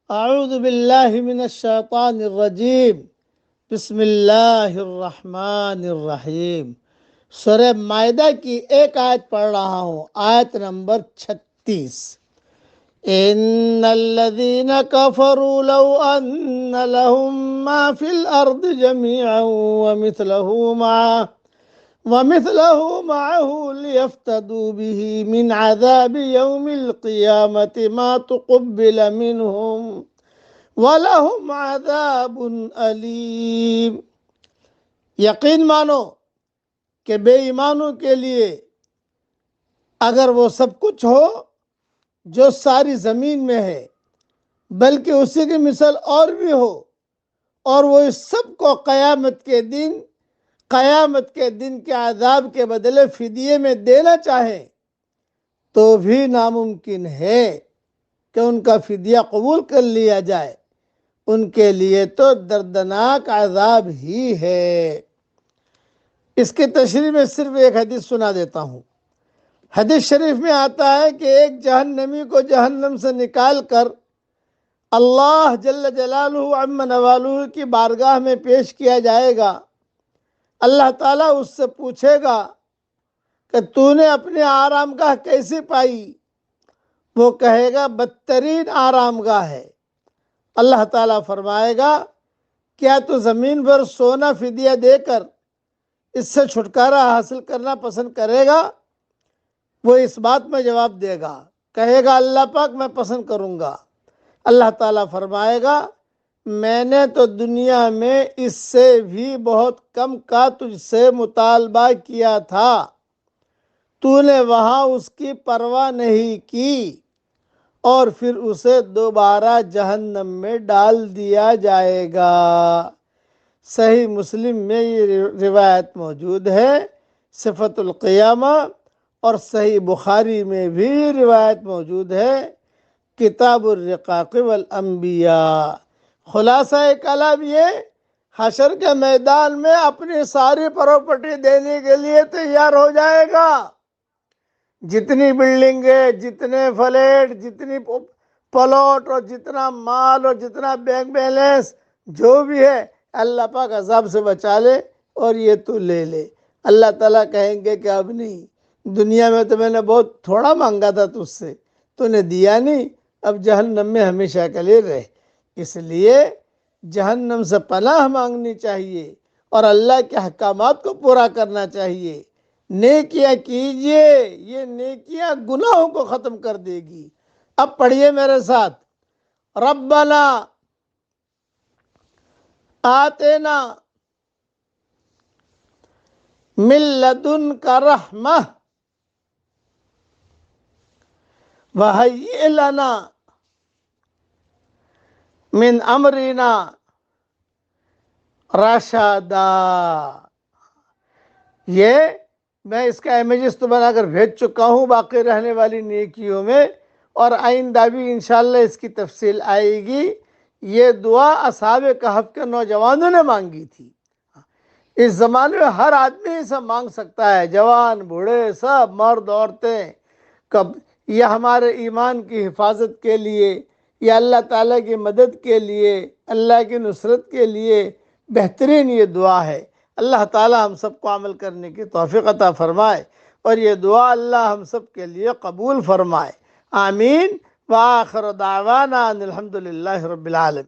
اعوذ باللہ من الشیطان الرجیم بسم اللہ الرحمن الرحیم۔ سورہ مائدہ کی ایک آیت پڑھ رہا ہوں، آیت نمبر 36۔ ان الذین کفروا لو ان لهم ما فی الارض جميعا ومثله معه ليفتدوا به من عذاب يوم القيامة ما تقبل منهم وَلَهُمْ عَذَابٌ أَلِيمٌ۔ یقین مانو کہ بے ایمانوں کے لیے اگر وہ سب کچھ ہو جو ساری زمین میں ہے، بلکہ اسی کی مثال اور بھی ہو، اور وہ اس سب کو قیامت کے دن کے عذاب کے بدلے فدیے میں دینا چاہیں تو بھی ناممکن ہے کہ ان کا فدیہ قبول کر لیا جائے۔ ان کے لیے تو دردناک عذاب ہی ہے۔ اس کی تشریح میں صرف ایک حدیث سنا دیتا ہوں۔ حدیث شریف میں آتا ہے کہ ایک جہنمی کو جہنم سے نکال کر اللہ جل جلالہ عم نوالہ کی بارگاہ میں پیش کیا جائے گا۔ اللہ تعالیٰ اس سے پوچھے گا کہ تو نے اپنے آرام گاہ کیسی پائی؟ وہ کہے گا بدترین آرام گاہ ہے۔ اللہ تعالیٰ فرمائے گا کیا تو زمین پر سونا فدیہ دے کر اس سے چھٹکارا حاصل کرنا پسند کرے گا؟ وہ اس بات میں جواب دے گا، کہے گا اللہ پاک میں پسند کروں گا۔ اللہ تعالیٰ فرمائے گا میں نے تو دنیا میں اس سے بھی بہت کم کا تجھ سے مطالبہ کیا تھا، تو نے وہاں اس کی پرواہ نہیں کی، اور پھر اسے دوبارہ جہنم میں ڈال دیا جائے گا۔ صحیح مسلم میں یہ روایت موجود ہے، صفت القیامہ، اور صحیح بخاری میں بھی روایت موجود ہے، کتاب الرقاق والانبیاء۔ خلاصہ کلام یہ حشر کے میدان میں اپنی ساری پراپرٹی دینے کے لیے تیار ہو جائے گا۔ جتنی بلڈنگیں، جتنے فلیٹ، جتنی پلاٹ، اور جتنا مال اور جتنا بینک بیلنس جو بھی ہے، اللہ پاک عذاب سے بچا لے اور یہ تو لے لے۔ اللہ تعالیٰ کہیں گے کہ اب نہیں، دنیا میں تو میں نے بہت تھوڑا مانگا تھا تجھ سے، تو نے دیا نہیں، اب جہنم میں ہمیشہ کے لیے رہ۔ اس لیے جہنم سے پناہ مانگنی چاہیے اور اللہ کے احکامات کو پورا کرنا چاہیے۔ نیکیاں کیجئے، یہ نیکیاں گناہوں کو ختم کر دے گی۔ اب پڑھیے میرے ساتھ، ربنا آتینا من لدنک رحمہ وہیئ لنا من امرنا رشدا۔ یہ میں اس کا امیجز تو بنا کر بھیج چکا ہوں باقی رہنے والی نیکیوں میں، اور آئندہ بھی انشاءاللہ اس کی تفصیل آئے گی۔ یہ دعا اصحاب کہف کے نوجوانوں نے مانگی تھی۔ اس زمانے میں ہر آدمی اسے مانگ سکتا ہے، جوان بوڑھے سب، مرد عورتیں۔ یہ ہمارے ایمان کی حفاظت کے لیے، یا اللہ تعالیٰ کی مدد کے لیے، اللہ کی نصرت کے لیے بہترین یہ دعا ہے۔ اللہ تعالیٰ ہم سب کو عمل کرنے کی توفیق عطا فرمائے، اور یہ دعا اللہ ہم سب کے لیے قبول فرمائے۔ آمین۔ وآخر دعوانا ان الحمدللہ رب العالمین۔